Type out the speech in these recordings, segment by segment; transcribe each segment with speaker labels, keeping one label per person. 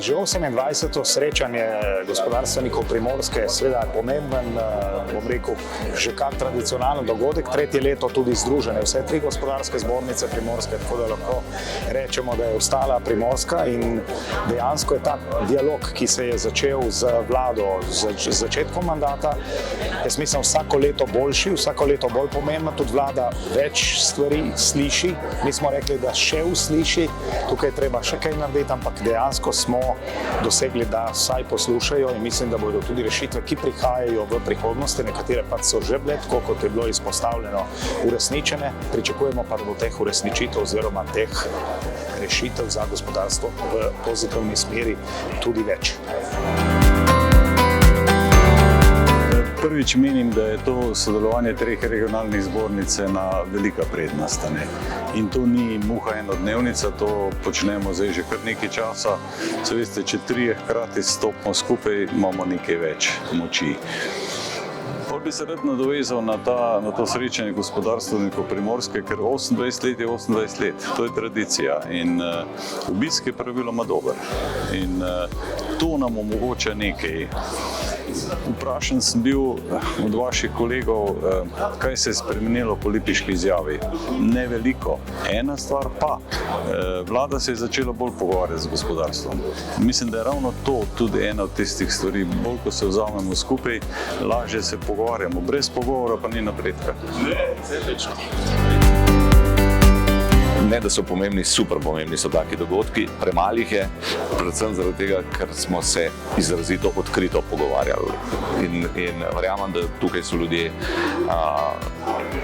Speaker 1: Že 28. srečanje gospodarstvenikov Primorske je seveda pomemben, bom rekel, že kar tradicionalen dogodek, tretje leto tudi združene vse tri gospodarske zbornice Primorske, tako da lahko rečemo, da je ostala Primorska in dejansko je ta dialog, ki se je začel z vlado z začetkom mandata, jaz mislim vsako leto boljši, vsako leto bolj pomembno, tudi vlada več stvari sliši, mi smo rekli, da še usliši, tukaj treba še kaj narediti, ampak dejansko smo dosegli, da vsaj poslušajo in mislim, da bodo tudi rešitve, ki prihajajo v prihodnosti, nekatere pa so že bile, tako kot je bilo izpostavljeno, uresničene, pričakujemo pa, da bo teh uresničitev oziroma teh rešitev za gospodarstvo v pozitivni smeri tudi več.
Speaker 2: Prvič menim, da je to sodelovanje treh regionalnih zbornic ena velika prednost. In to ni muha enodnevnica, to počnemo zdaj že kar nekaj časa. Se veste, če trije hkrati stopimo skupaj, imamo nekaj več moči. Pol bi se rad nadovezal na to srečanje gospodarstvenikov Primorske, ker 28 let je 28 let, to je tradicija in obisk je praviloma dober. In to nam omogoča nekaj. Vprašan sem bil od vaših kolegov, kaj se je spremenilo po Lipiški izjavi. Ne veliko. Ena stvar pa, vlada se je začela bolj pogovarjati z gospodarstvom. Mislim, da je ravno to tudi ena od tistih stvari. Bolj, ko se vzamemo skupaj, lažje se pogovarjamo. Brez pogovora pa ni napredka.
Speaker 3: Ne, da so pomembni, super pomembni so taki dogodki, premalih je, predvsem zaradi tega, ker smo se izrazito odkrito pogovarjali. In verjamem, da tukaj so ljudje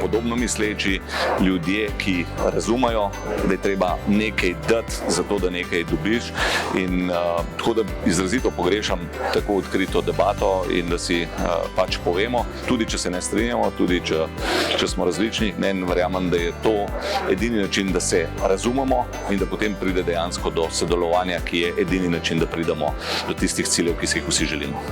Speaker 3: podobno misleči, ljudje, ki razumejo, da je treba nekaj dati za to, da nekaj dobiš. In tako da izrazito pogrešam tako odkrito debato in da si pač povemo, tudi če se ne strinjamo, tudi če smo različni, ne verjamem, da je to edini način, da se razumemo in da potem pride dejansko do sodelovanja, ki je edini način, da pridemo do tistih ciljev, ki si jih vsi želimo.